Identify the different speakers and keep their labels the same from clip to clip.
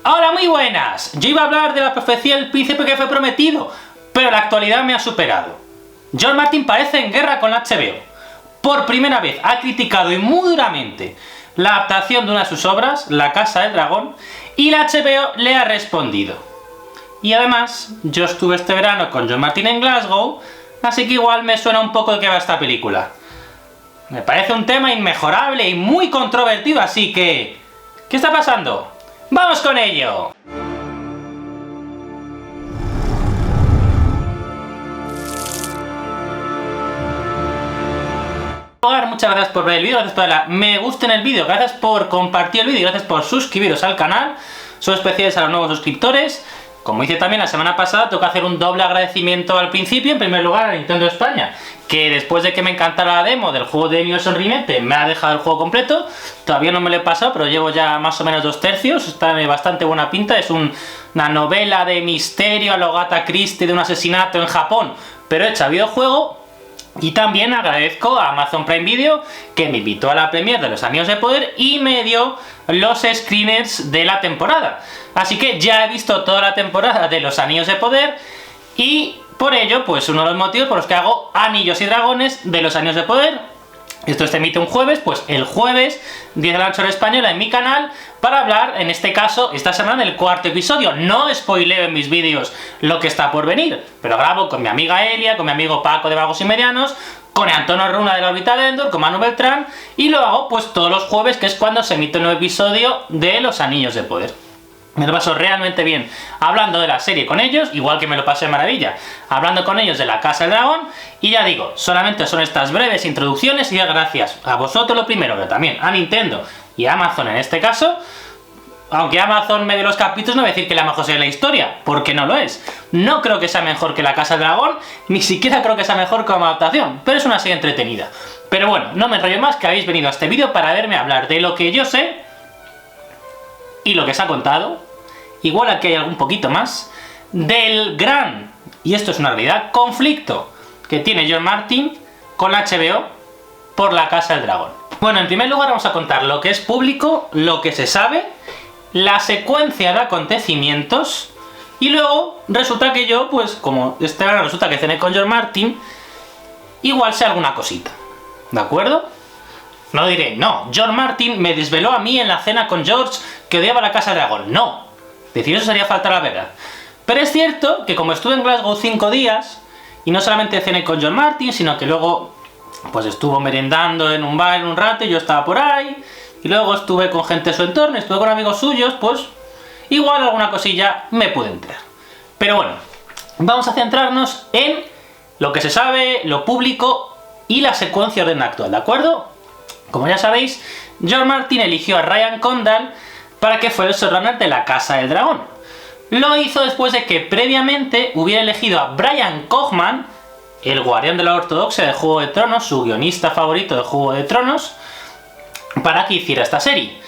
Speaker 1: Hola, muy buenas. Yo iba a hablar de la profecía del príncipe que fue prometido, pero la actualidad me ha superado. George Martin parece en guerra con la HBO. Por primera vez ha criticado y muy duramente la adaptación de una de sus obras, La Casa del Dragón, y la HBO le ha respondido. Y además, yo estuve este verano con George Martin en Glasgow, así que igual me suena un poco de qué va esta película. Me parece un tema inmejorable y muy controvertido, así que... ¿qué está pasando? ¡Vamos con ello! Muchas gracias por ver el vídeo, gracias por darle me gusta en el vídeo, gracias por compartir el vídeo y gracias por suscribiros al canal. Son especiales a los nuevos suscriptores. Como hice también la semana pasada, tengo que hacer un doble agradecimiento al principio. En primer lugar a Nintendo España, que después de que me encantara la demo del juego de Universo Remake, me ha dejado el juego completo. Todavía no me lo he pasado, pero llevo ya más o menos 2/3. Está de bastante buena pinta. Es una novela de misterio a lo Agatha Christie de un asesinato en Japón, pero hecha videojuego. Y también agradezco a Amazon Prime Video, que me invitó a la premiere de Los Anillos de Poder y me dio los screeners de la temporada. Así que ya he visto toda la temporada de Los Anillos de Poder y por ello, pues uno de los motivos por los que hago Anillos y Dragones de Los Anillos de Poder. Esto se emite un jueves, pues el jueves 10 de la noche hora española en mi canal, para hablar, en este caso, esta semana del cuarto episodio. No spoileo en mis vídeos lo que está por venir, pero grabo con mi amiga Elia, con mi amigo Paco de Vagos y Medianos, con Antonio Runa de la órbita de Endor, con Manu Beltrán, y lo hago pues todos los jueves, que es cuando se emite un nuevo episodio de Los Anillos de Poder. Me lo paso realmente bien hablando de la serie con ellos, igual que me lo pasé de maravilla hablando con ellos de La Casa del Dragón. Y ya digo, solamente son estas breves introducciones y gracias a vosotros lo primero, pero también a Nintendo y a Amazon en este caso. Aunque Amazon me dé los capítulos, no voy a decir que la mejor sea la historia, porque no lo es. No creo que sea mejor que La Casa del Dragón, ni siquiera creo que sea mejor como adaptación, pero es una serie entretenida. Pero bueno, no me enrollo más, que habéis venido a este vídeo para verme hablar de lo que yo sé y lo que se ha contado. Igual aquí hay algún poquito más del gran, y esto es una realidad, conflicto que tiene George Martin con la HBO por La Casa del Dragón. Bueno, en primer lugar vamos a contar lo que es público, lo que se sabe, la secuencia de acontecimientos, y luego resulta que yo, pues como este verano resulta que cené con George Martin, igual sé alguna cosita, ¿de acuerdo? No diré, no, George Martin me desveló a mí en la cena con George que odiaba La Casa del Dragón, no. Decir eso sería faltar la verdad. Pero es cierto que como estuve en Glasgow 5 días, y no solamente cené con George Martin, sino que luego pues estuvo merendando en un bar en un rato y yo estaba por ahí, y luego estuve con gente de su entorno, estuve con amigos suyos, pues igual alguna cosilla me pude enterar. Pero bueno, vamos a centrarnos en lo que se sabe, lo público y la secuencia de orden actual, ¿de acuerdo? Como ya sabéis, George Martin eligió a Ryan Condal para que fuera el showrunner de La Casa del Dragón. Lo hizo después de que previamente hubiera elegido a Brian Cogman, el guardián de la ortodoxia de Juego de Tronos, su guionista favorito de Juego de Tronos, para que hiciera esta serie.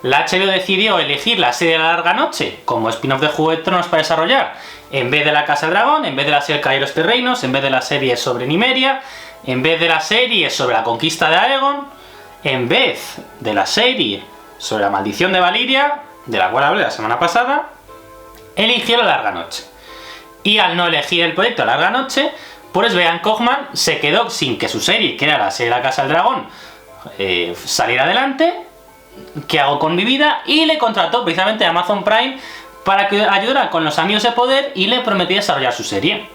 Speaker 1: La HBO decidió elegir la serie de La Larga Noche como spin-off de Juego de Tronos para desarrollar, en vez de La Casa del Dragón, en vez de la serie Caballeros de Reinos, en vez de la serie sobre Nymeria, en vez de la serie sobre la conquista de Aegon, en vez de la serie sobre la maldición de Valyria, de la cual hablé la semana pasada, eligió La Larga Noche. Y al no elegir el proyecto La Larga Noche, pues Brian Cogman se quedó sin que su serie, que era la serie de La Casa del Dragón, saliera adelante. ¿Qué hago con mi vida? Y le contrató precisamente a Amazon Prime para que ayudara con Los Anillos de Poder y le prometía desarrollar su serie.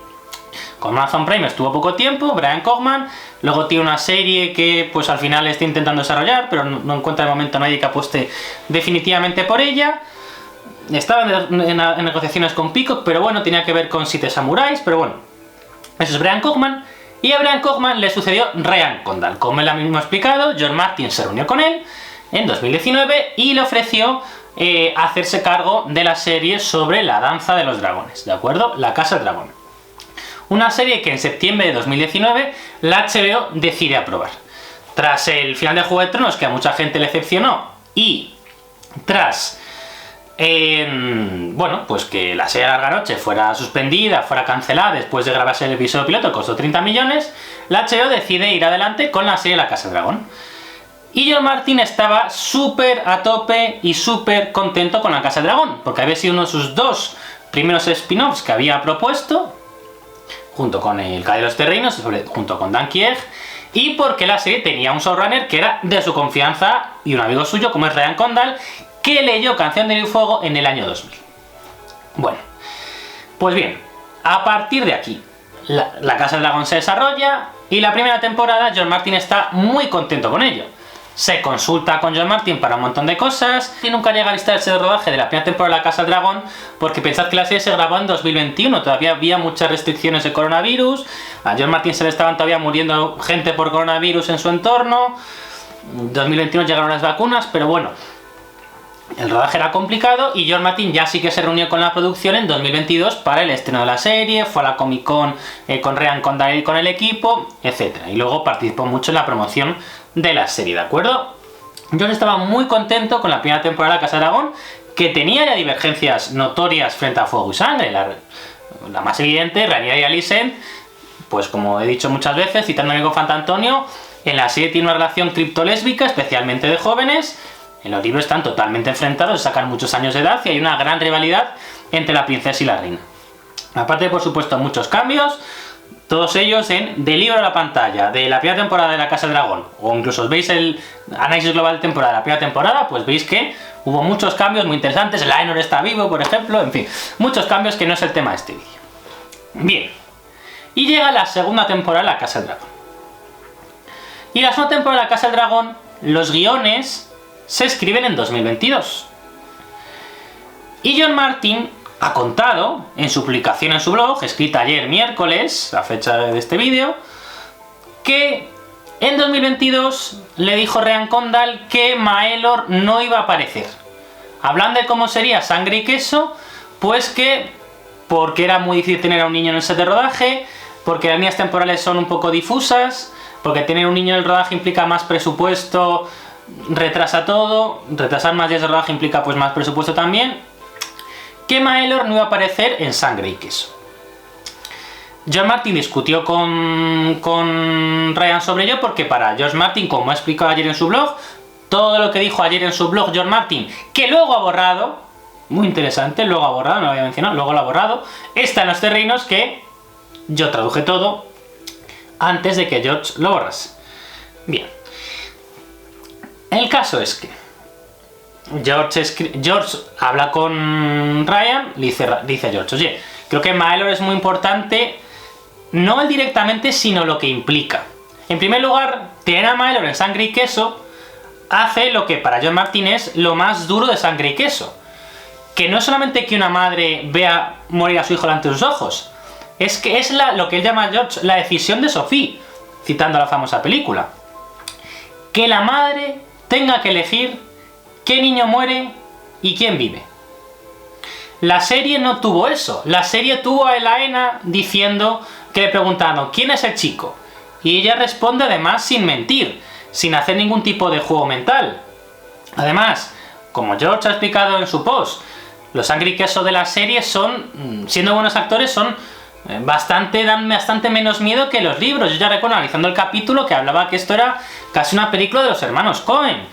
Speaker 1: Con Amazon Prime estuvo poco tiempo, Brian Cogman, luego tiene una serie que pues al final está intentando desarrollar, pero no encuentra de momento nadie que apueste definitivamente por ella. Estaba en negociaciones con Peacock, pero bueno, tenía que ver con Siete Samuráis, pero bueno, eso es Brian Cogman. Y a Brian Cogman le sucedió Ryan Condal. Como él mismo ha explicado, George Martin se reunió con él en 2019 y le ofreció hacerse cargo de la serie sobre la danza de los dragones, ¿de acuerdo? La Casa del Dragón. Una serie que en septiembre de 2019 la HBO decide aprobar. Tras el final de Juego de Tronos, que a mucha gente le decepcionó, y tras bueno, pues que la serie Larga Noche fuera suspendida, fuera cancelada después de grabarse el episodio piloto, costó 30 millones, la HBO decide ir adelante con la serie La Casa del Dragón. Y George Martin estaba súper a tope y súper contento con la Casa del Dragón, porque había sido uno de sus 2 primeros spin-offs que había propuesto, junto con el Cáliz de los Terrenos, junto con Dan Kieg, y porque la serie tenía un showrunner que era de su confianza y un amigo suyo, como es Ryan Condal, que leyó Canción de Hielo y Fuego en el año 2000. Bueno, pues bien, a partir de aquí, la Casa del Dragón se desarrolla y la primera temporada George Martin está muy contento con ello. Se consulta con George Martin para un montón de cosas y nunca llega a listarse de rodaje de la primera temporada de La Casa del Dragón, porque pensad que la serie se grabó en 2021, todavía había muchas restricciones de coronavirus, a George Martin se le estaban todavía muriendo gente por coronavirus en su entorno, en 2021 llegaron las vacunas, pero bueno, el rodaje era complicado y George Martin ya sí que se reunió con la producción en 2022 para el estreno de la serie, fue a la Comic Con con Ryan Condal y con el equipo, etc. Y luego participó mucho en la promoción de la serie, ¿de acuerdo? George estaba muy contento con la primera temporada de La Casa de Dragón, que tenía ya divergencias notorias frente a Fuego y Sangre. La más evidente, Rhaenyra y Alicent, pues como he dicho muchas veces, citando a mi amigo Fantantonio, en la serie tiene una relación criptolésbica, especialmente de jóvenes. En los libros están totalmente enfrentados, sacan muchos años de edad y hay una gran rivalidad entre la princesa y la reina. Aparte, por supuesto, muchos cambios, todos ellos del libro a la pantalla, de la primera temporada de La Casa del Dragón, o incluso os veis el análisis global de temporada de la primera temporada, pues veis que hubo muchos cambios muy interesantes, Laenor está vivo, por ejemplo, en fin, muchos cambios que no es el tema de este vídeo. Bien, y llega la segunda temporada de La Casa del Dragón. Y la segunda temporada de La Casa del Dragón, los guiones se escriben en 2022. Y George Martin ha contado en su publicación en su blog, escrita ayer miércoles, la fecha de este vídeo, que en 2022 le dijo Ryan Condal que Maelor no iba a aparecer. Hablando de cómo sería Sangre y Queso, pues que porque era muy difícil tener a un niño en el set de rodaje, porque las líneas temporales son un poco difusas, porque tener un niño en el rodaje implica más presupuesto, retrasa todo, retrasar más días de rodaje implica pues más presupuesto también, que Maelor no iba a aparecer en Sangre y Queso. George Martin discutió con Ryan sobre ello porque para George Martin, como ha explicado ayer en su blog, todo lo que dijo ayer en su blog George Martin, que luego ha borrado, muy interesante, luego ha borrado, no lo había mencionado, luego lo ha borrado, está en los terrenos que yo traduje todo antes de que George lo borrase. Bien. El caso es que George habla con Ryan, dice a George, oye, creo que Maelor es muy importante, no el directamente, sino lo que implica. En primer lugar, tener a Maelor en Sangre y Queso hace lo que para George Martin es lo más duro de Sangre y Queso. Que no es solamente que una madre vea morir a su hijo delante de sus ojos, es que es lo que él llama George la decisión de Sophie, citando la famosa película. Que la madre tenga que elegir qué niño muere y quién vive. La serie no tuvo eso. La serie tuvo a Elaena diciendo que le preguntaron ¿quién es el chico? Y ella responde además sin mentir, sin hacer ningún tipo de juego mental. Además, como George ha explicado en su post, los Sangre y Queso de la serie son, siendo buenos actores, dan bastante menos miedo que los libros. Yo ya recuerdo analizando el capítulo que hablaba que esto era casi una película de los hermanos Coen.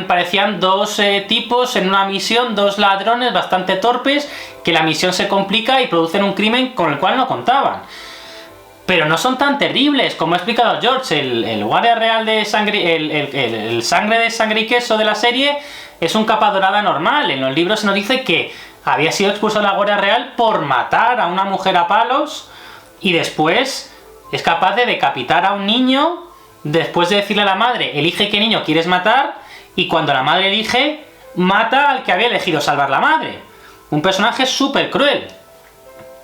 Speaker 1: Parecían dos tipos en una misión, dos ladrones bastante torpes, que la misión se complica y producen un crimen con el cual no contaban. Pero no son tan terribles, como ha explicado George, el guardia real de sangre, el sangre de Sangre y Queso de la serie es un capa dorada normal. En los libros se nos dice que había sido expulsado de la Guardia Real por matar a una mujer a palos y después es capaz de decapitar a un niño después de decirle a la madre, elige qué niño quieres matar, y cuando la madre elige, mata al que había elegido salvar la madre. Un personaje súper cruel.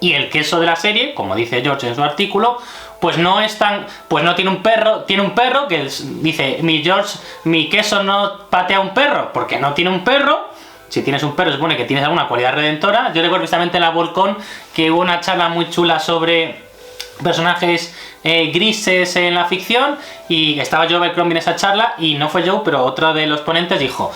Speaker 1: Y el queso de la serie, como dice George en su artículo, pues no es tan... pues no tiene un perro que dice, mi queso no patea a un perro, porque no tiene un perro. Si tienes un perro, se supone que tienes alguna cualidad redentora. Yo recuerdo precisamente en la Volcón que hubo una charla muy chula sobre personajes grises en la ficción, y estaba Joe Abercrombie en esa charla, y no fue Joe, pero otro de los ponentes dijo,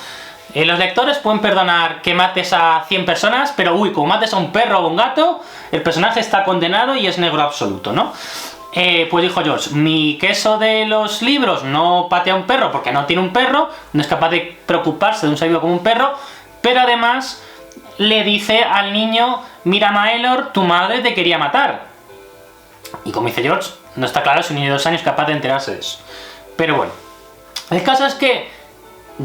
Speaker 1: los lectores pueden perdonar que mates a 100 personas, pero como mates a un perro o un gato, el personaje está condenado y es negro absoluto, ¿no? Pues dijo George, mi queso de los libros no patea a un perro porque no tiene un perro, no es capaz de preocuparse de un ser vivo como un perro, pero además le dice al niño, mira Maelor, tu madre te quería matar. Y como dice George, no está claro si un niño de 2 años es capaz de enterarse de eso. Pero bueno, el caso es que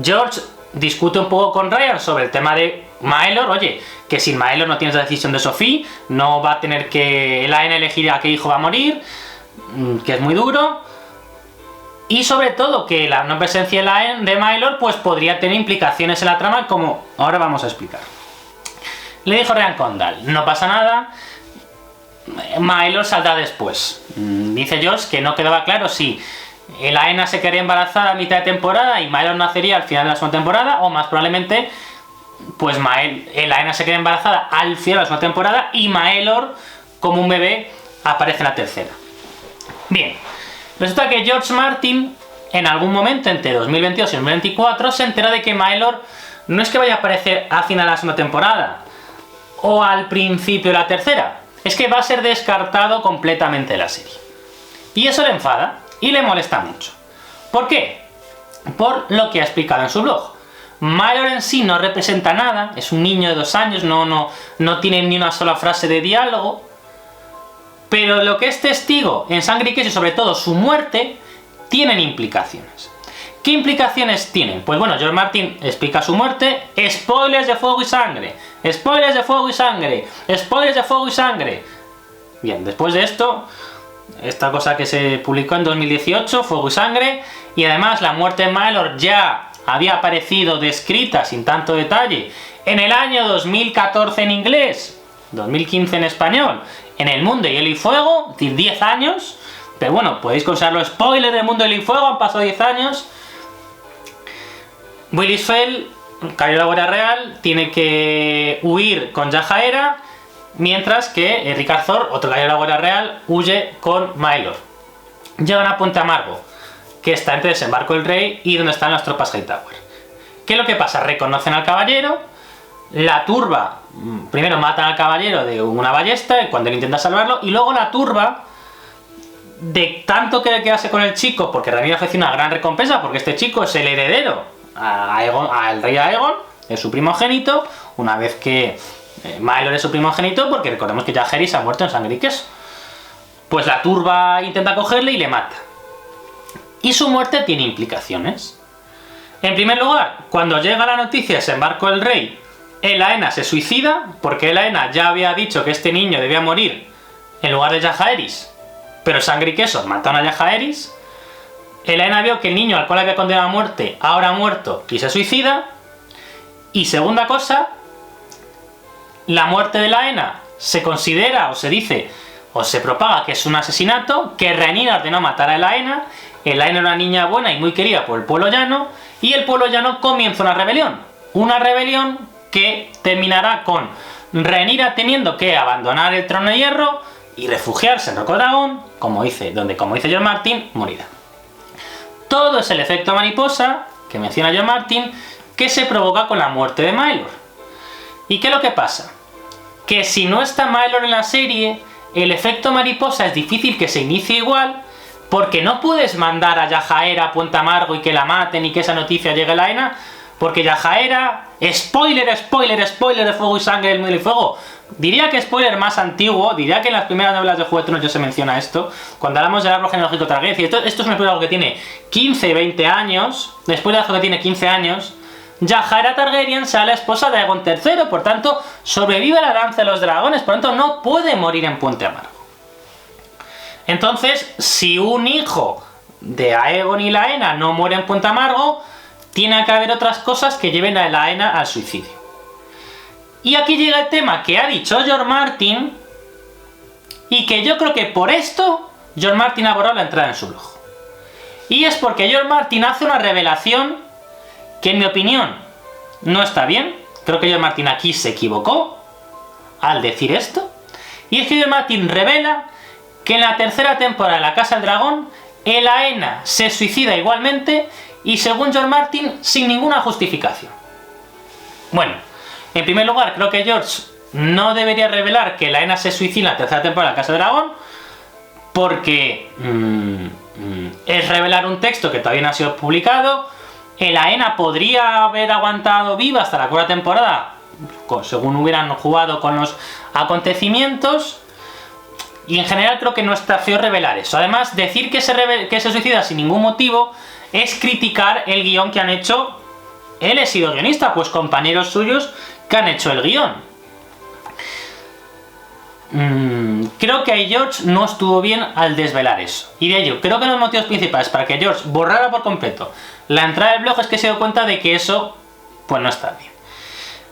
Speaker 1: George discute un poco con Ryan sobre el tema de Maelor. Oye, que sin Maelor no tienes la decisión de Sophie, no va a tener que la Aena elegir a qué hijo va a morir, que es muy duro. Y sobre todo que la no presencia de Maelor pues podría tener implicaciones en la trama, como ahora vamos a explicar. Le dijo Ryan Condal, no pasa nada, Maelor saldrá después. Dice George que no quedaba claro si el Aena se quedaría embarazada a mitad de temporada y Maelor nacería al final de la segunda temporada, o más probablemente pues el Aena se queda embarazada al final de la segunda temporada y Maelor como un bebé aparece en la tercera. Bien, resulta que George Martin en algún momento entre 2022 y 2024 se entera de que Maelor no es que vaya a aparecer al final de la segunda temporada o al principio de la tercera, es que va a ser descartado completamente de la serie. Y eso le enfada y le molesta mucho. ¿Por qué? Por lo que ha explicado en su blog. Maelor en sí no representa nada, es un niño de 2 años, no tiene ni una sola frase de diálogo, pero lo que es testigo en Sangre y Queso y sobre todo su muerte, tienen implicaciones. ¿Qué implicaciones tienen? Pues bueno, George Martin explica su muerte, spoilers de Fuego y Sangre, spoilers de Fuego y Sangre, spoilers de Fuego y Sangre. Bien, después de esto, esta cosa que se publicó en 2018, Fuego y Sangre, y además la muerte de Maelor ya había aparecido descrita sin tanto detalle en el año 2014 en inglés, 2015 en español, en El Mundo de Hielo y Fuego, es decir, 10 años, pero bueno, podéis considerarlo spoiler del Mundo de Hielo y Fuego, han pasado 10 años. Willis Fell, caballero de la Guardia Real, tiene que huir con Yajaera, mientras que Ricard Thor, otro caballero de la Guardia Real, huye con Maelor. Llegan a Puente Amargo, que está entre Desembarco del Rey y donde están las tropas Hightower. ¿Qué es lo que pasa? Reconocen al caballero, la turba, primero matan al caballero de una ballesta cuando él intenta salvarlo, y luego la turba, de tanto querer quedarse con el chico, porque Rhaenyra ofrece una gran recompensa, porque este chico es el heredero al rey Aegon, es su primogénito, una vez que Maelor es su primogénito, porque recordemos que Jaehaerys ha muerto en Sangre y Queso. Pues la turba intenta cogerle y le mata. Y su muerte tiene implicaciones. En primer lugar, cuando llega la noticia de Desembarco del Rey, el Aena se suicida, porque el Aena ya había dicho que este niño debía morir en lugar de Jaehaerys, pero Sangre y Queso mataron a Jaehaerys. El Aena vio que el niño al cual había condenado a muerte ahora ha muerto y se suicida. Y segunda cosa, la muerte de la Aena se considera, o se dice, o se propaga que es un asesinato, que Rhaenyra ordenó matar a Elaena. Elaena era una niña buena y muy querida por el pueblo llano, y el pueblo llano comienza una rebelión que terminará con Rhaenyra teniendo que abandonar el trono de hierro y refugiarse en Rocadragón, como dice George Martin, morirá. Todo es el efecto mariposa que menciona George Martin, que se provoca con la muerte de Maelor. ¿Y qué es lo que pasa? Que si no está Maelor en la serie, el efecto mariposa es difícil que se inicie igual, porque no puedes mandar a Yajaera a Puente Amargo y que la maten y que esa noticia llegue a la Aena, porque Yajaera, spoiler de Fuego y Sangre del Mundo y Fuego, diría que spoiler más antiguo, diría que en las primeras novelas de Juego de Tronos ya se menciona esto, cuando hablamos del árbol genealógico Targaryen, esto es un árbol que tiene 15 y 20 años, después de algo que tiene 15 años, Yajaera Targaryen será la esposa de Aegon III, por tanto, sobrevive a la danza de los dragones, por tanto, no puede morir en Puente Amargo. Entonces, si un hijo de Aegon y Laena no muere en Puente Amargo, tiene que haber otras cosas que lleven a Laena al suicidio. Y aquí llega el tema que ha dicho George Martin, y que yo creo que por esto George Martin ha borrado la entrada en su blog. Y es porque George Martin hace una revelación que, en mi opinión, no está bien. Creo que George Martin aquí se equivocó al decir esto. Y es que George Martin revela que en la tercera temporada de La Casa del Dragón, Elaena se suicida igualmente, y según George Martin, sin ninguna justificación. Bueno, en primer lugar, creo que George no debería revelar que Elaena se suicida en la tercera temporada de La Casa del Dragón, porque es revelar un texto que todavía no ha sido publicado. El AENA podría haber aguantado viva hasta la cuarta temporada, según hubieran jugado con los acontecimientos. Y en general creo que no está feo revelar eso. Además, decir que se suicida sin ningún motivo es criticar el guión que han hecho. Él ha sido guionista, pues compañeros suyos que han hecho el guión. Creo que a George no estuvo bien al desvelar eso. Y de ello, creo que uno de los motivos principales para que George borrara por completo la entrada del blog es que se dio cuenta de que eso, pues no está bien.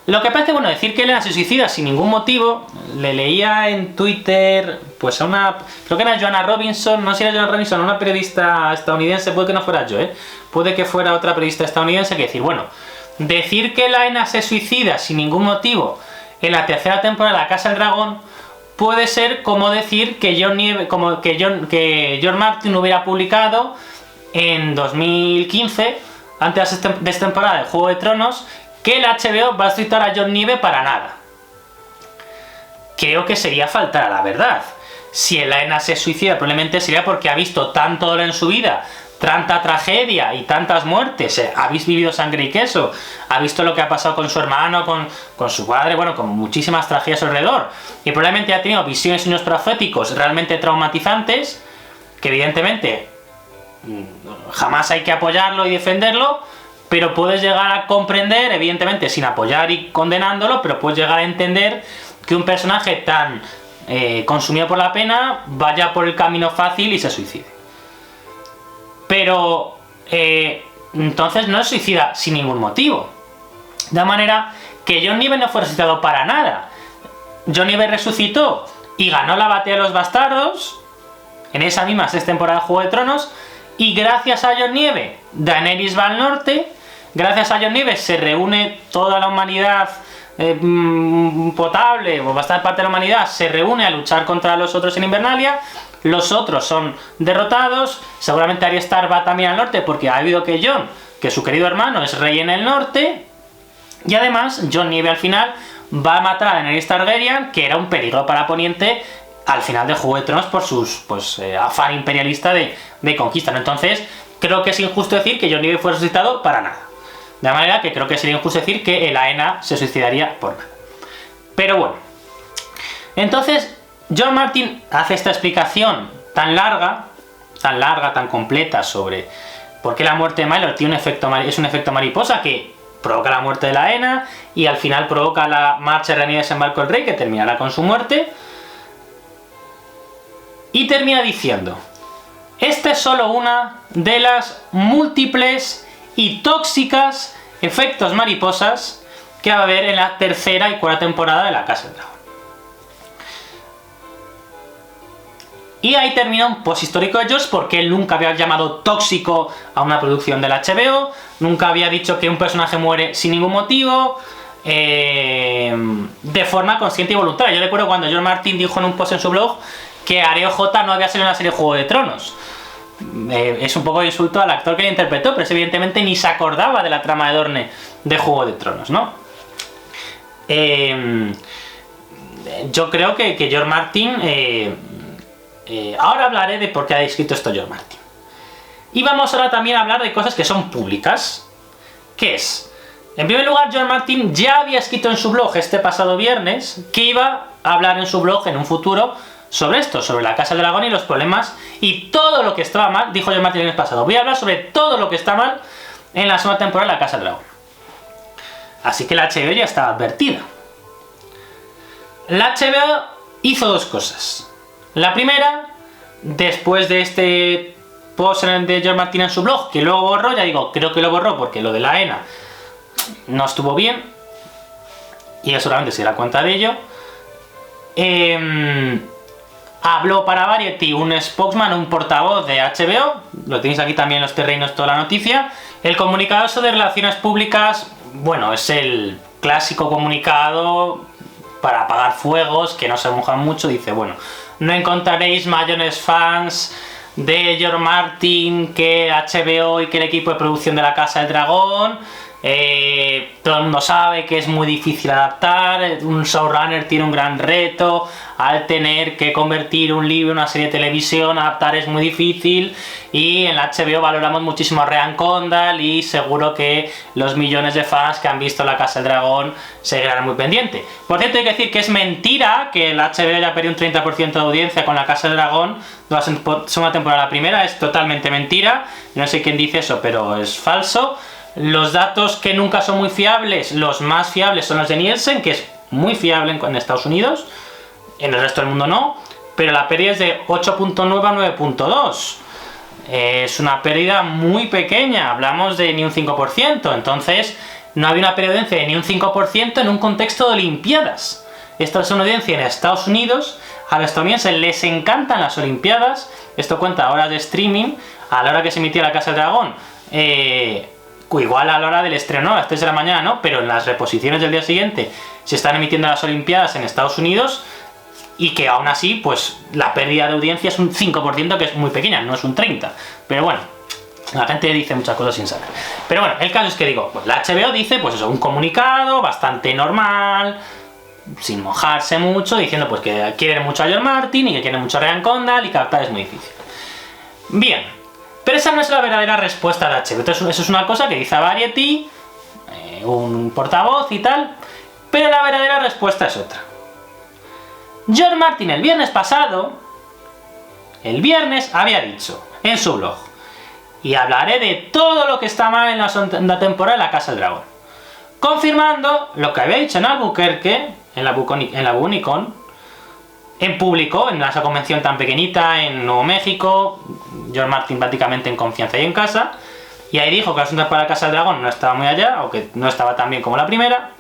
Speaker 1: Lo que parece, bueno, decir que Elena se suicida sin ningún motivo, le leía en Twitter, pues a una, creo que era Joanna Robinson, no sé si era Joanna Robinson, una periodista estadounidense, puede que no fuera yo, puede que fuera otra periodista estadounidense, que decir, bueno, decir que Elena se suicida sin ningún motivo en la tercera temporada de La Casa del Dragón puede ser como decir que George Martin hubiera publicado en 2015, antes de esta temporada de Juego de Tronos, que el HBO va a citar a John Nieve para nada. Creo que sería faltar a la verdad. Si Elena se suicida, probablemente sería porque ha visto tanto dolor en su vida, tanta tragedia y tantas muertes. Habéis vivido sangre y queso, ha visto lo que ha pasado con su hermano, con su padre, bueno, con muchísimas tragedias alrededor. Y probablemente ha tenido visiones y sueños proféticos realmente traumatizantes, que evidentemente jamás hay que apoyarlo y defenderlo, pero puedes llegar a comprender, evidentemente sin apoyar y condenándolo, pero puedes llegar a entender que un personaje tan consumido por la pena vaya por el camino fácil y se suicide. Pero entonces no se suicida sin ningún motivo. De manera que John Nieve no fue resucitado para nada. John Nieve resucitó y ganó la batalla de los bastardos en esa misma sexta temporada de Juego de Tronos, y gracias a John Nieve Daenerys va al norte. Gracias a John Nieve se reúne toda la humanidad potable, o bastante parte de la humanidad, se reúne a luchar contra los otros en Invernalia. Los otros son derrotados. Seguramente Arya Stark va también al norte porque ha habido que Jon, que su querido hermano, es rey en el norte. Y además John Nieve al final va a matar a Daenerys Targaryen, que era un peligro para Poniente al final de Juego de Tronos por sus afán imperialista de conquista. Entonces creo que es injusto decir que John Nieve fue resucitado para nada. De manera que creo que sería injusto decir que el AENA se suicidaría por nada. Pero bueno. Entonces, George Martin hace esta explicación tan larga, tan completa sobre por qué la muerte de Mylor tiene es un efecto mariposa que provoca la muerte de la AENA y al final provoca la marcha de Rhaenyra de desembarco del rey, que terminará con su muerte. Y termina diciendo: esta es solo una de las múltiples y tóxicas efectos mariposas que va a haber en la tercera y cuarta temporada de La Casa del Dragón. Y ahí termina un post histórico de George, porque él nunca había llamado tóxico a una producción del HBO, nunca había dicho que un personaje muere sin ningún motivo, de forma consciente y voluntaria. Yo recuerdo cuando George Martin dijo en un post en su blog que Areo J no había salido en la serie Juego de Tronos. Es un poco de insulto al actor que le interpretó, pero evidentemente ni se acordaba de la trama de Dorne de Juego de Tronos, ¿no? Yo creo que George Martin... ahora hablaré de por qué ha escrito esto George Martin. Y vamos ahora también a hablar de cosas que son públicas. ¿Qué es? En primer lugar, George Martin ya había escrito en su blog este pasado viernes que iba a hablar en su blog en un futuro sobre esto, sobre La Casa del Dragón y los problemas y todo lo que estaba mal. Dijo George Martin el mes pasado: voy a hablar sobre todo lo que está mal en la segunda temporada de La Casa del Dragón. Así que la HBO ya estaba advertida. La HBO hizo dos cosas. La primera, después de este post de George Martin en su blog, que luego borró, ya digo, creo que lo borró porque lo de la AENA no estuvo bien, y él seguramente se dará cuenta de ello. Habló para Variety un spokesman, un portavoz de HBO, lo tenéis aquí también en los terrenos toda la noticia. El comunicado de relaciones públicas, bueno, es el clásico comunicado para apagar fuegos, que no se mojan mucho. Dice, bueno, no encontraréis mayores fans de George Martin que HBO y que el equipo de producción de La Casa del Dragón. todo el mundo sabe que es muy difícil adaptar, un showrunner tiene un gran reto, al tener que convertir un libro en una serie de televisión, adaptar es muy difícil, y en la HBO valoramos muchísimo a Ryan Condal y seguro que los millones de fans que han visto La Casa del Dragón se quedarán muy pendientes. Por cierto, hay que decir que es mentira que la HBO haya perdido un 30% de audiencia con La Casa del Dragón de la segunda temporada. La primera es totalmente mentira, no sé quién dice eso, pero es falso. Los datos que nunca son muy fiables, los más fiables son los de Nielsen, que es muy fiable en Estados Unidos, en el resto del mundo no, pero la pérdida es de 8.9 a 9.2. Es una pérdida muy pequeña, hablamos de ni un 5%, entonces no había una pérdida de audiencia de ni un 5% en un contexto de Olimpiadas. Esta es una audiencia en Estados Unidos, a los estadounidenses les encantan las Olimpiadas, esto cuenta horas de streaming, a la hora que se emitía La Casa del Dragón, igual a la hora del estreno, a las 3 de la mañana, ¿no? Pero en las reposiciones del día siguiente se están emitiendo las Olimpiadas en Estados Unidos y que aún así, pues la pérdida de audiencia es un 5%, que es muy pequeña, no es un 30%. Pero bueno, la gente dice muchas cosas sin saber. Pero bueno, el caso es que digo, pues la HBO dice, pues eso, un comunicado bastante normal, sin mojarse mucho, diciendo pues que quieren mucho a George Martin y que quieren mucho a Ryan Condal y que adaptar es muy difícil. Bien. Pero esa no es la verdadera respuesta de HBO. Entonces, eso es una cosa que dice Variety, un portavoz y tal, pero la verdadera respuesta es otra. George Martin el viernes pasado, había dicho en su blog, y hablaré de todo lo que está mal en la segunda temporada de La Casa del Dragón, confirmando lo que había dicho en Albuquerque, en la Bunicon, en público, en esa convención tan pequeñita en Nuevo México, George Martin prácticamente en confianza y en casa, y ahí dijo que la segunda temporada de La Casa del Dragón no estaba muy allá, o que no estaba tan bien como la primera,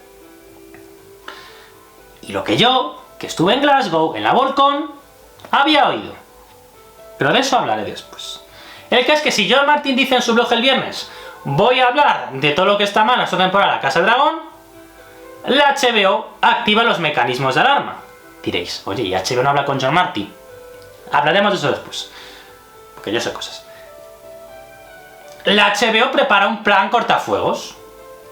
Speaker 1: y lo que yo, que estuve en Glasgow, en la Volcon, había oído. Pero de eso hablaré después. El que es que si George Martin dice en su blog el viernes, voy a hablar de todo lo que está mal en esta temporada de La Casa del Dragón, la HBO activa los mecanismos de alarma. Diréis, oye, ¿y HBO no habla con George Martin? Hablaremos de eso después, porque yo sé cosas. La HBO prepara un plan cortafuegos.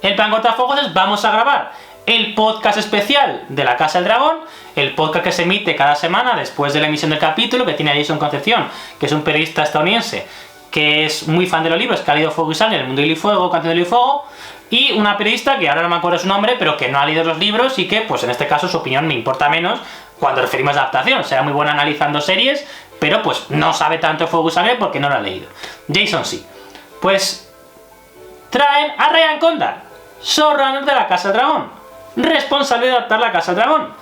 Speaker 1: El plan cortafuegos es, vamos a grabar el podcast especial de La Casa del Dragón, el podcast que se emite cada semana después de la emisión del capítulo, que tiene a Jason Concepción, que es un periodista estadounidense, que es muy fan de los libros, que ha leído Fuego y Sangre, El Mundo de Hielo y Fuego, Canción de Hielo y Fuego, y una periodista que ahora no me acuerdo su nombre, pero que no ha leído los libros y que, pues en este caso, su opinión me importa menos cuando referimos a adaptación. Será muy buena analizando series, pero pues no sabe tanto de Fuego y Sangre porque no lo ha leído. Jason sí. Pues traen a Ryan Condal, showrunner de La Casa del Dragón, responsable de adaptar La Casa del Dragón,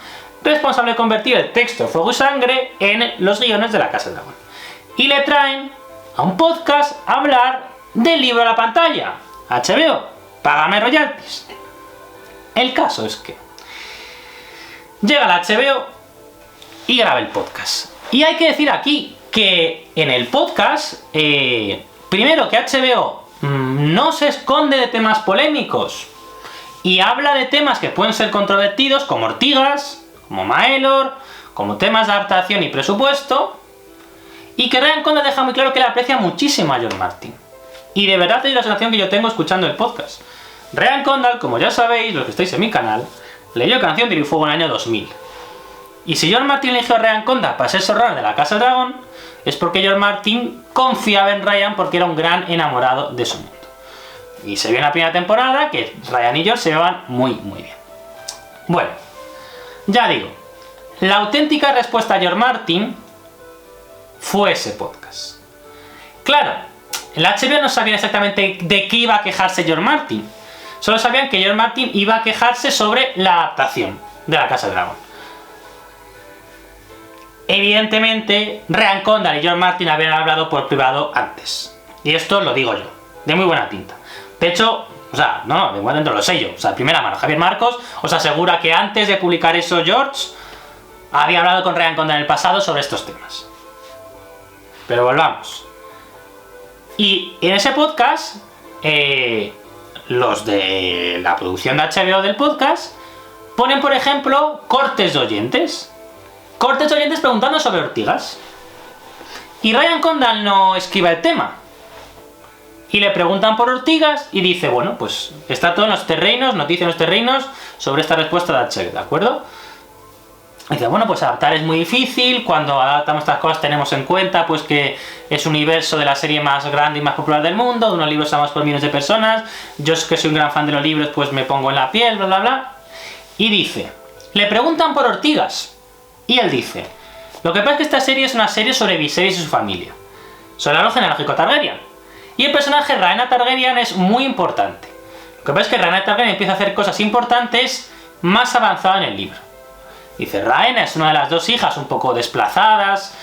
Speaker 1: responsable de convertir el texto de Fuego y Sangre en los guiones de La Casa del Dragón. Y le traen a un podcast a hablar del libro a la pantalla. HBO, págame royalties. El caso es que llega la HBO y graba el podcast. Y hay que decir aquí que en el podcast, primero que HBO no se esconde de temas polémicos y habla de temas que pueden ser controvertidos, como Ortigas, como Maelor, como temas de adaptación y presupuesto, y que Ryan Condal deja muy claro que le aprecia muchísimo a George Martin. Y de verdad es la sensación que yo tengo escuchando el podcast. Ryan Condal, como ya sabéis, los que estáis en mi canal, leyó Canción de Hielo y Fuego en el año 2000. Y si George Martin eligió a Ryan Condal para ser showrunner de La Casa del Dragón, es porque George Martin confiaba en Ryan porque era un gran enamorado de su mundo. Y se vio en la primera temporada que Ryan y George se llevaban muy bien. Bueno, ya digo, la auténtica respuesta a George Martin fue ese podcast. Claro, en la HBO no sabían exactamente de qué iba a quejarse George Martin. Solo sabían que George Martin iba a quejarse sobre la adaptación de La Casa del Dragón. Evidentemente, Ryan Condal y George Martin habían hablado por privado antes. Y esto lo digo yo, de muy buena tinta. De hecho, de buena tinta lo sé yo. Primera mano, Javier Marcos os asegura que antes de publicar eso George había hablado con Ryan Condal en el pasado sobre estos temas. Pero volvamos. Y en ese podcast, los de la producción de HBO del podcast ponen, por ejemplo, cortes de oyentes. Cortes de oyentes preguntando sobre Ortigas. Y Ryan Condal no esquiva el tema. Y le preguntan por Ortigas y dice, bueno, pues está todo en los terrenos, noticia en los terrenos sobre esta respuesta de Hachette, ¿de acuerdo? Y dice, bueno, pues adaptar es muy difícil, cuando adaptamos estas cosas tenemos en cuenta pues que es un universo de la serie más grande y más popular del mundo, de unos libros amados por millones de personas, yo que soy un gran fan de los libros pues me pongo en la piel, bla bla bla. Y dice, le preguntan por Ortigas, y él dice, lo que pasa es que esta serie es una serie sobre Viserys y su familia, sobre el árbol genealógico Targaryen, y el personaje Rhaena Targaryen es muy importante. Lo que pasa es que Rhaena Targaryen empieza a hacer cosas importantes más avanzado en el libro. Dice, Rhaena es una de las dos hijas un poco desplazadas,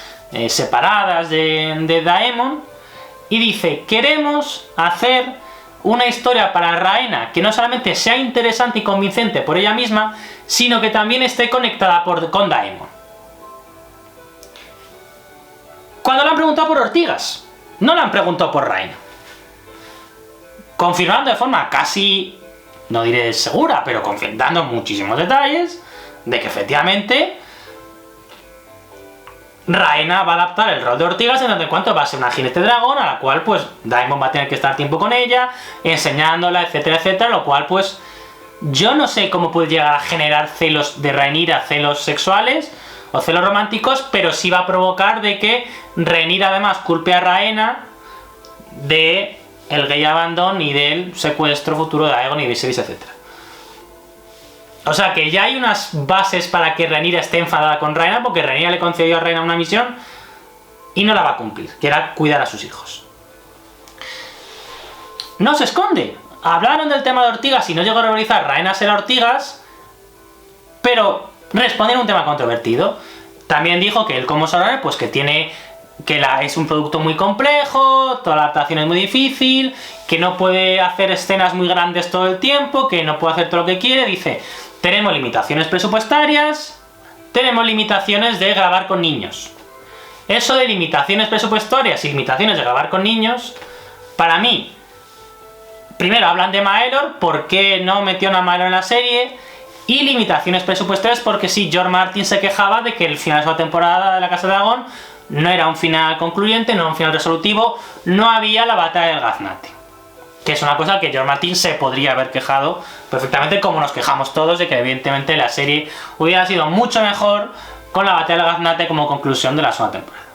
Speaker 1: separadas de Daemon, y dice, queremos hacer una historia para Rhaena que no solamente sea interesante y convincente por ella misma, sino que también esté conectada con Daemon. Cuando le han preguntado por Ortigas, no le han preguntado por Rhaena. Confirmando de forma casi, no diré segura, pero dando muchísimos detalles, de que efectivamente Rhaena va a adaptar el rol de Ortigas en tanto en cuanto va a ser una jinete dragón, a la cual pues Daemon va a tener que estar tiempo con ella, enseñándola, etcétera, etcétera, lo cual pues yo no sé cómo puede llegar a generar celos de Rhaenyra, celos sexuales o celos románticos, pero sí va a provocar de que Rhaenyra además culpe a Rhaena de el gay abandon y del secuestro futuro de Aegon y Viserys, etcétera. O sea que ya hay unas bases para que Rhaenyra esté enfadada con Rhaena, porque Rhaenyra le concedió a Rhaena una misión y no la va a cumplir, que era cuidar a sus hijos. No se esconde. Hablaron del tema de Ortigas y no llegó a realizar Rhaena será Ortigas, pero respondieron a un tema controvertido. También dijo que él como showrunner, pues que tiene... es un producto muy complejo, toda la adaptación es muy difícil, que no puede hacer escenas muy grandes todo el tiempo, que no puede hacer todo lo que quiere. Dice, tenemos limitaciones presupuestarias, tenemos limitaciones de grabar con niños. Eso de limitaciones presupuestarias y limitaciones de grabar con niños, para mí, primero hablan de Maelor, ¿por qué no metió a Maelor en la serie? Y limitaciones presupuestarias porque sí, George Martin se quejaba de que el final de la temporada de La Casa de Dragón no era un final concluyente, no era un final resolutivo, no había la batalla del Gaznate. Que es una cosa que George Martin se podría haber quejado perfectamente, como nos quejamos todos de que evidentemente la serie hubiera sido mucho mejor con la batalla del Gaznate como conclusión de la segunda temporada.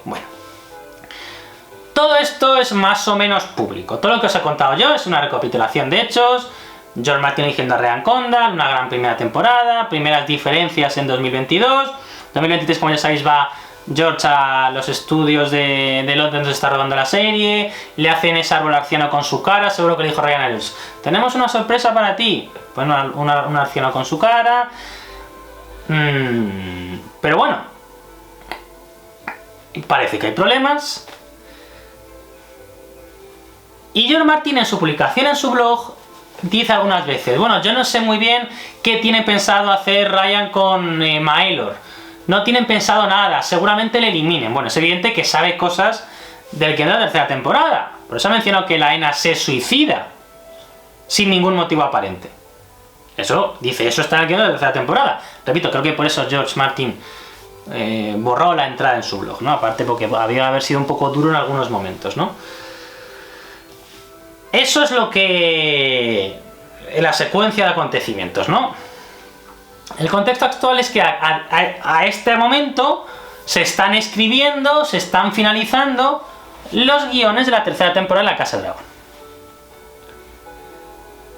Speaker 1: Bueno. Todo esto es más o menos público. Todo lo que os he contado yo es una recapitulación de hechos. George Martin eligiendo a Ryan Condal, una gran primera temporada, primeras diferencias en 2022. 2023, como ya sabéis, va George a los estudios de Londres donde se está rodando la serie, le hacen ese árbol arciano con su cara, seguro que le dijo Ryan Reynolds, tenemos una sorpresa para ti, pues un arciano con su cara, pero bueno, parece que hay problemas, y George Martin en su publicación en su blog dice algunas veces, bueno, yo no sé muy bien qué tiene pensado hacer Ryan con Maelor. No tienen pensado nada, seguramente le eliminen. Bueno, es evidente que sabe cosas del que no es la tercera temporada. Por eso ha mencionado que Laena se suicida sin ningún motivo aparente. Eso, dice, eso está en el guion de la tercera temporada. Repito, creo que por eso George Martin borró la entrada en su blog, ¿no? Aparte porque había haber sido un poco duro en algunos momentos, ¿no? Eso es lo que... en la secuencia de acontecimientos, ¿no? El contexto actual es que a este momento se están escribiendo, se están finalizando los guiones de la tercera temporada de La Casa de Dragón.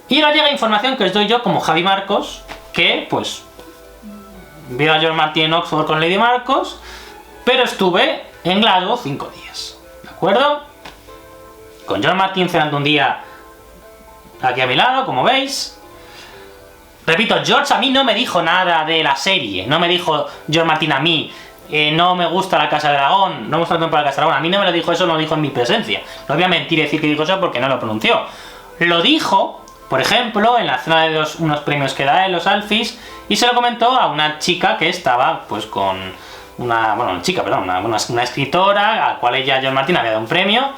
Speaker 1: Y ahora llega información que os doy yo como Javi Marcos, que pues vio a George Martin en Oxford con Lady Marcos, pero estuve en Glasgow 5 días, ¿de acuerdo? Con George Martin cenando un día aquí a mi lado, como veis. Repito, George a mí no me dijo nada de la serie, no me dijo George Martin a mí, no me gusta La Casa de Dragón, no me gusta la temporada de La Casa de Dragón, a mí no me lo dijo eso, no lo dijo en mi presencia. No voy a mentir y decir que dijo eso porque no lo pronunció. Lo dijo, por ejemplo, en la cena de unos premios que da en los Alphys, y se lo comentó a una chica que estaba pues con una escritora a la cual ella, George Martin, había dado un premio.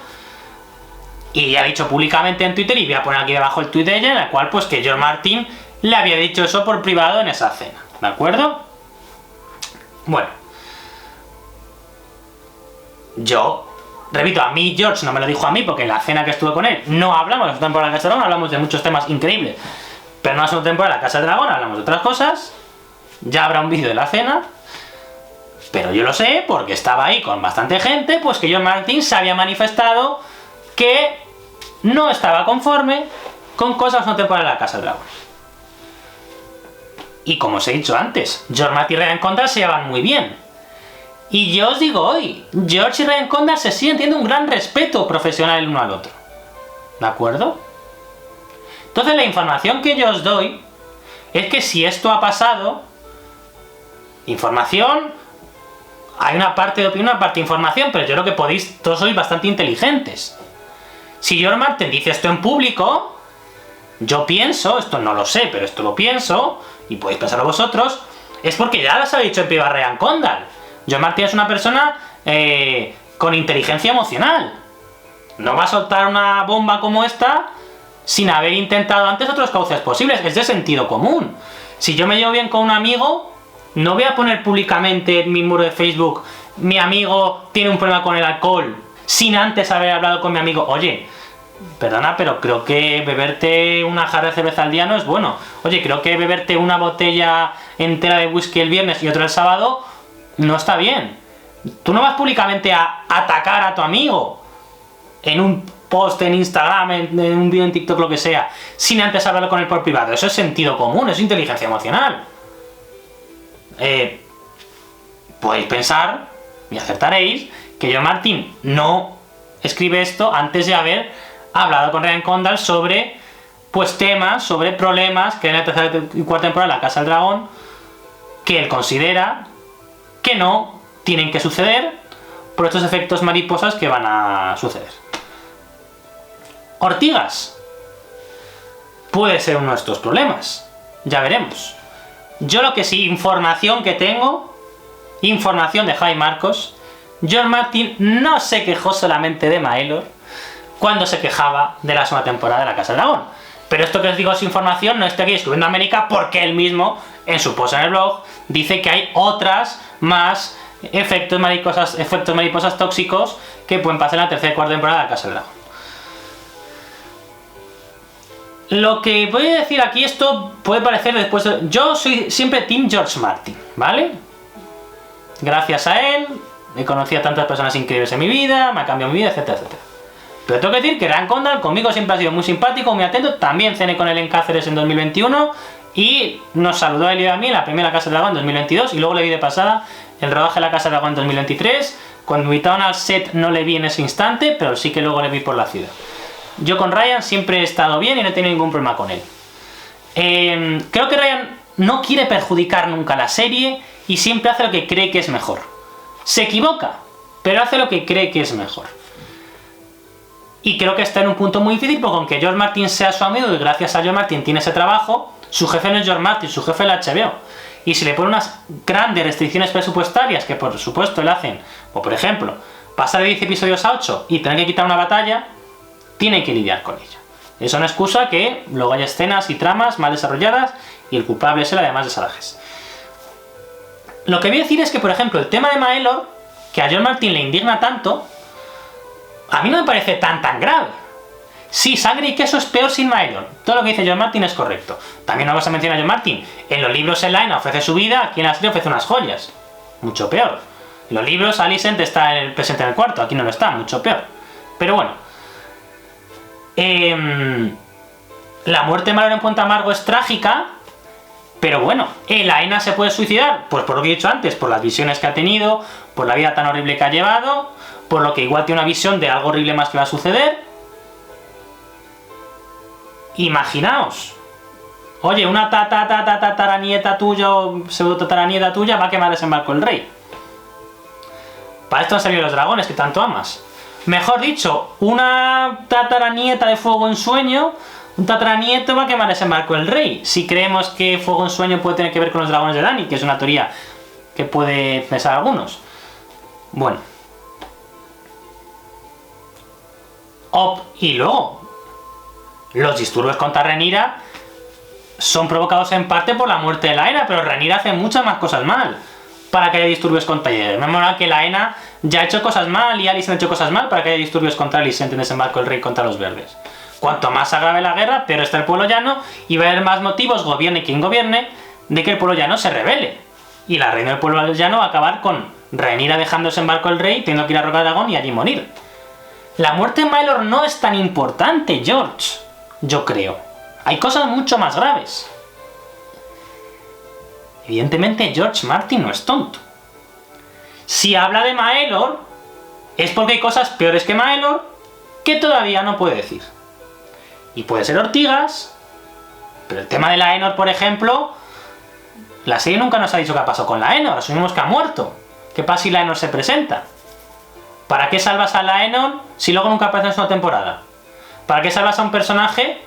Speaker 1: Y ha dicho públicamente en Twitter, y voy a poner aquí debajo el tweet de ella, en el cual pues que George Martin le había dicho eso por privado en esa cena, ¿de acuerdo? Bueno, yo repito, a mí George no me lo dijo a mí, porque en la cena que estuve con él no hablamos de la segunda temporada de la Casa del Dragón, hablamos de muchos temas increíbles. Pero en la segunda temporada de la Casa del Dragón hablamos de otras cosas. Ya habrá un vídeo de la cena. Pero yo lo sé porque estaba ahí con bastante gente, pues que George Martin se había manifestado que no estaba conforme con cosas de una temporada de la Casa del Dragón. Y como os he dicho antes, George Martin y Ryan Condal se llevan muy bien. Y yo os digo hoy, George y Ryan Condal se siguen teniendo un gran respeto profesional el uno al otro. ¿De acuerdo? Entonces la información que yo os doy es que si esto ha pasado, información, hay una parte de opinión, una parte de información, pero yo creo que todos sois bastante inteligentes. Si George Martin dice esto en público, yo pienso, esto no lo sé, pero esto lo pienso, y podéis pensarlo vosotros, es porque ya lo ha dicho en privado Ryan Condal. George Martin es una persona con inteligencia emocional. No va a soltar una bomba como esta sin haber intentado antes otros cauces posibles. Es de sentido común. Si yo me llevo bien con un amigo, no voy a poner públicamente en mi muro de Facebook: mi amigo tiene un problema con el alcohol, sin antes haber hablado con mi amigo. Oye, perdona, pero creo que beberte una jarra de cerveza al día no es bueno. Oye, creo que beberte una botella entera de whisky el viernes y otra el sábado no está bien. Tú no vas públicamente a atacar a tu amigo en un post en Instagram, en un vídeo en TikTok, lo que sea, sin antes hablarlo con él por privado. Eso es sentido común, es inteligencia emocional. Podéis pensar, y acertaréis, que George Martin no escribe esto antes de haber hablado con Ryan Condal sobre temas, sobre problemas que en la tercera y cuarta temporada de la Casa del Dragón, que él considera que no tienen que suceder por estos efectos mariposas que van a suceder. Ortigas puede ser uno de estos problemas, ya veremos. Yo lo que sí, información que tengo, información de Jaime Marcos, George Martin no se quejó solamente de Maelor cuando se quejaba de la segunda temporada de la Casa del Dragón. Pero esto que os digo es información, no estoy aquí descubriendo América, porque él mismo, en su post en el blog, dice que hay otras más efectos mariposas tóxicos que pueden pasar en la tercera y cuarta temporada de la Casa del Dragón. Lo que voy a decir aquí, esto puede parecer después yo soy siempre Team George Martin, ¿vale? Gracias a él he conocido a tantas personas increíbles en mi vida, me ha cambiado mi vida, etcétera, etcétera. Pero tengo que decir que Ryan Condal conmigo siempre ha sido muy simpático, muy atento. También cené con él en Cáceres en 2021 y nos saludó a él y a mí en la primera Casa del Dragón en 2022, y luego le vi de pasada el rodaje de la Casa del Dragón en 2023. Cuando me invitaron al set no le vi en ese instante, pero sí que luego le vi por la ciudad. Yo con Ryan siempre he estado bien y no he tenido ningún problema con él. Creo que Ryan no quiere perjudicar nunca la serie y siempre hace lo que cree que es mejor. Se equivoca, pero hace lo que cree que es mejor. Y creo que está en un punto muy difícil, porque aunque George Martin sea su amigo y gracias a George Martin tiene ese trabajo, su jefe no es George Martin, su jefe es la HBO. Y si le pone unas grandes restricciones presupuestarias, que por supuesto le hacen, o por ejemplo, pasar de 10 episodios a 8 y tener que quitar una batalla, tiene que lidiar con ella. Es una excusa que luego hay escenas y tramas mal desarrolladas y el culpable es él, además de salajes. Lo que voy a decir es que, por ejemplo, el tema de Maelor, que a George Martin le indigna tanto, a mí no me parece tan grave. Sí, sangre y queso es peor sin Maelor. Todo lo que dice George Martin es correcto. También no vas a mencionar a George Martin. En los libros Elaine ofrece su vida, aquí en la serie ofrece unas joyas. Mucho peor. En los libros Alicent está presente en el cuarto, aquí no lo está, mucho peor. Pero bueno. La muerte de Maelor en Puente Amargo es trágica, pero bueno, Elaine se puede suicidar, pues por lo que he dicho antes, por las visiones que ha tenido, por la vida tan horrible que ha llevado, por lo que igual tiene una visión de algo horrible más que va a suceder. Imaginaos, oye, una tataranieta tuya o pseudo tataranieta tuya va a quemar ese barco el rey. Para esto han salido los dragones que tanto amas. Mejor dicho, una tataranieta de fuego en sueño, un tataranieto va a quemar ese barco el rey. Si creemos que fuego en sueño puede tener que ver con los dragones de Dany, que es una teoría que puede pensar algunos. Bueno. Y luego, los disturbios contra Rhaenyra son provocados en parte por la muerte de Laena, pero Rhaenyra hace muchas más cosas mal para que haya disturbios contra ella. Me mola que Laena ya ha hecho cosas mal y Alicent ha hecho cosas mal para que haya disturbios contra Alicent en desembarco del rey contra los verdes. Cuanto más agrave la guerra, peor está el pueblo llano y va a haber más motivos, gobierne quien gobierne, de que el pueblo llano se rebele. Y la reina del pueblo llano va a acabar con Rhaenyra dejando desembarco del rey, teniendo que ir a Roca Dragón y allí morir. La muerte de Maelor no es tan importante, George, yo creo. Hay cosas mucho más graves. Evidentemente George Martin no es tonto. Si habla de Maelor, es porque hay cosas peores que Maelor que todavía no puede decir. Y puede ser Ortigas, pero el tema de la Aenor, por ejemplo, la serie nunca nos ha dicho qué ha pasado con la Aenor, asumimos que ha muerto. ¿Qué pasa si la Aenor se presenta? ¿Para qué salvas a la Aenor si luego nunca aparece en una temporada? ¿Para qué salvas a un personaje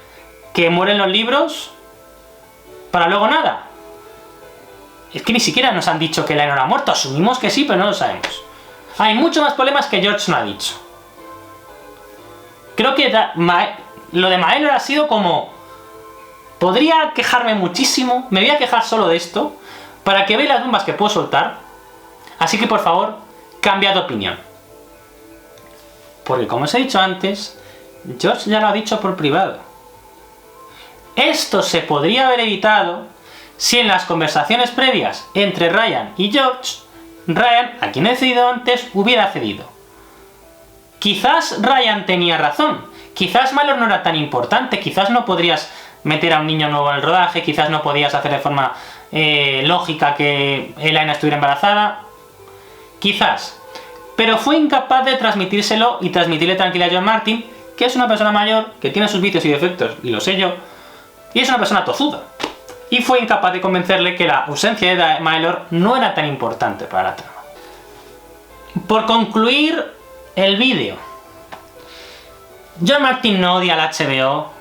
Speaker 1: que muere en los libros para luego nada? Es que ni siquiera nos han dicho que la Aenor ha muerto, asumimos que sí, pero no lo sabemos. Hay muchos más problemas que George no ha dicho. Creo que lo de Maelor ha sido como... Podría quejarme muchísimo, me voy a quejar solo de esto, para que veáis las bombas que puedo soltar, así que por favor, cambia de opinión. Porque como os he dicho antes, George ya lo ha dicho por privado. Esto se podría haber evitado si en las conversaciones previas entre Ryan y George, Ryan, a quien he cedido antes, hubiera cedido. Quizás Ryan tenía razón, quizás Maelor no era tan importante, quizás no podrías meter a un niño nuevo en el rodaje, quizás no podías hacer de forma lógica que Elaena estuviera embarazada, quizás. Pero fue incapaz de transmitírselo y transmitirle tranquilidad a George Martin, que es una persona mayor, que tiene sus vicios y defectos, y lo sé yo, y es una persona tozuda. Y fue incapaz de convencerle que la ausencia de Maelor no era tan importante para la trama. Por concluir el vídeo, George Martin no odia al HBO,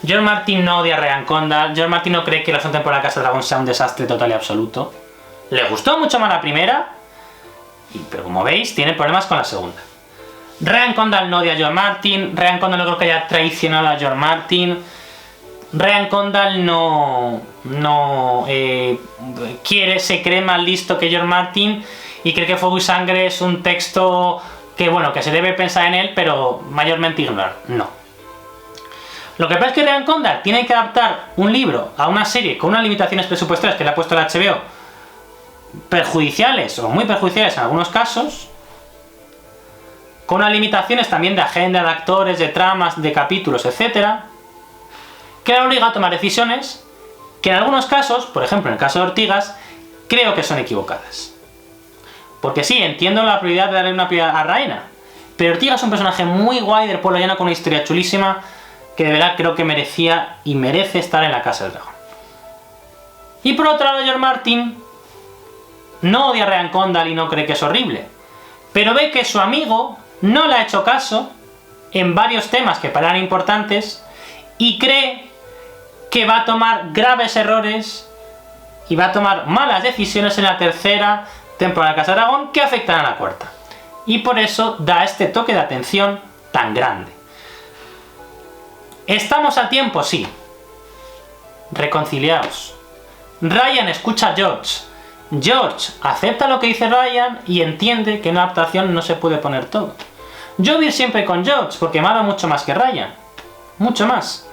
Speaker 1: George Martin no odia a Ryan Condal, George Martin no cree que la segunda temporada de Casa del Dragón sea un desastre total y absoluto. Le gustó mucho más la primera, pero como veis, tiene problemas con la segunda. Ryan Condal no odia a George Martin, Ryan Condal no creo que haya traicionado a George Martin, Ryan Condal se cree más listo que George Martin y cree que Fuego y Sangre es un texto que, bueno, que se debe pensar en él, pero mayormente ignorar. No. Lo que pasa es que Ryan Condal tiene que adaptar un libro a una serie con unas limitaciones presupuestarias que le ha puesto el HBO, perjudiciales o muy perjudiciales en algunos casos, con unas limitaciones también de agenda, de actores, de tramas, de capítulos, etcétera, que le obliga a tomar decisiones que en algunos casos, por ejemplo en el caso de Ortigas, creo que son equivocadas. Porque sí, entiendo la prioridad de darle una prioridad a Rhaenyra, pero Ortigas es un personaje muy guay del pueblo llano con una historia chulísima que de verdad creo que merecía y merece estar en la Casa del Dragón. Y por otro lado, George Martin no odia a Ryan Condal y no cree que es horrible, pero ve que su amigo no le ha hecho caso en varios temas que para él eran importantes y cree que va a tomar graves errores y va a tomar malas decisiones en la tercera temporada de Casa del Dragón que afectarán a la cuarta. Y por eso da este toque de atención tan grande. ¿Estamos a tiempo? Sí. Reconciliaos. Ryan escucha a George. George acepta lo que dice Ryan y entiende que en una adaptación no se puede poner todo. Yo voy a ir siempre con George porque me ha dado mucho más que Ryan. Mucho más.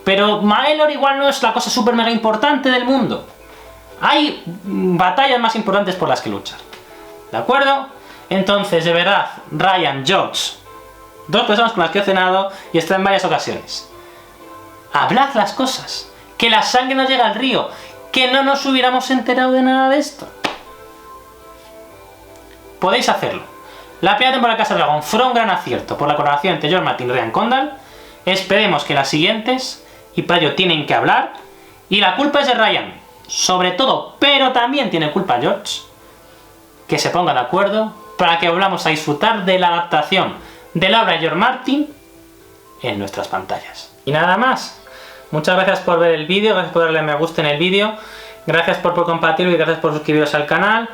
Speaker 1: Pero Maelor igual no es la cosa súper mega importante del mundo. Hay batallas más importantes por las que luchar. ¿De acuerdo? Entonces, de verdad, Ryan, George, dos personas con las que he cenado y está en varias ocasiones. Hablad las cosas. Que la sangre no llega al río. Que no nos hubiéramos enterado de nada de esto. Podéis hacerlo. La primera temporada de Casa del Dragón fue un gran acierto por la colaboración entre George Martin y Ryan Condal. Esperemos que las siguientes, y para ello tienen que hablar, y la culpa es de Ryan, sobre todo, pero también tiene culpa George, que se pongan de acuerdo para que volvamos a disfrutar de la adaptación de la obra de George Martin en nuestras pantallas. Y nada más. Muchas gracias por ver el vídeo, gracias por darle a me gusta en el vídeo, gracias por compartirlo y gracias por suscribiros al canal.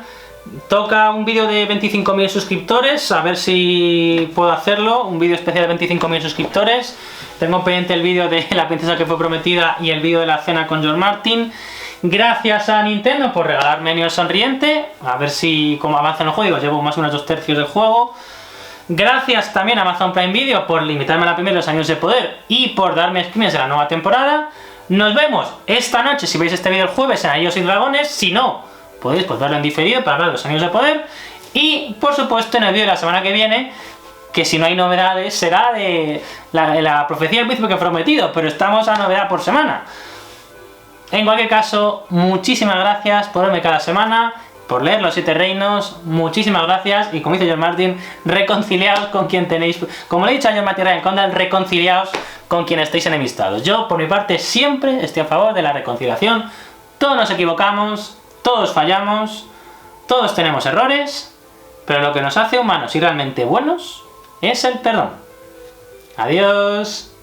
Speaker 1: Toca un vídeo de 25.000 suscriptores, a ver si puedo hacerlo, un vídeo especial de 25.000 suscriptores. Tengo pendiente el vídeo de la princesa que fue prometida y el vídeo de la cena con George Martin. Gracias a Nintendo por regalarme Nioh sonriente. A ver si como avanza en el juego, llevo más o menos 2/3 del juego. Gracias también a Amazon Prime Video por limitarme a la primera de los Anillos de Poder y por darme screens de la nueva temporada. Nos vemos esta noche, si veis este vídeo el jueves, en Anillos y Dragones. Si no, podéis pues verlo en diferido para hablar de los Anillos de Poder. Y por supuesto en el vídeo de la semana que viene, que si no hay novedades será de la profecía del príncipe que prometido, pero estamos a novedad por semana. En cualquier caso, muchísimas gracias por verme cada semana, por leer Los Siete Reinos, muchísimas gracias, y como dice George Martin, reconciliaos con quien tenéis, como le he dicho a George Martin Ryan Condal, reconciliaos con quien estéis enemistados. Yo, por mi parte, siempre estoy a favor de la reconciliación. Todos nos equivocamos, todos fallamos, todos tenemos errores, pero lo que nos hace humanos y realmente buenos es el perdón. Adiós.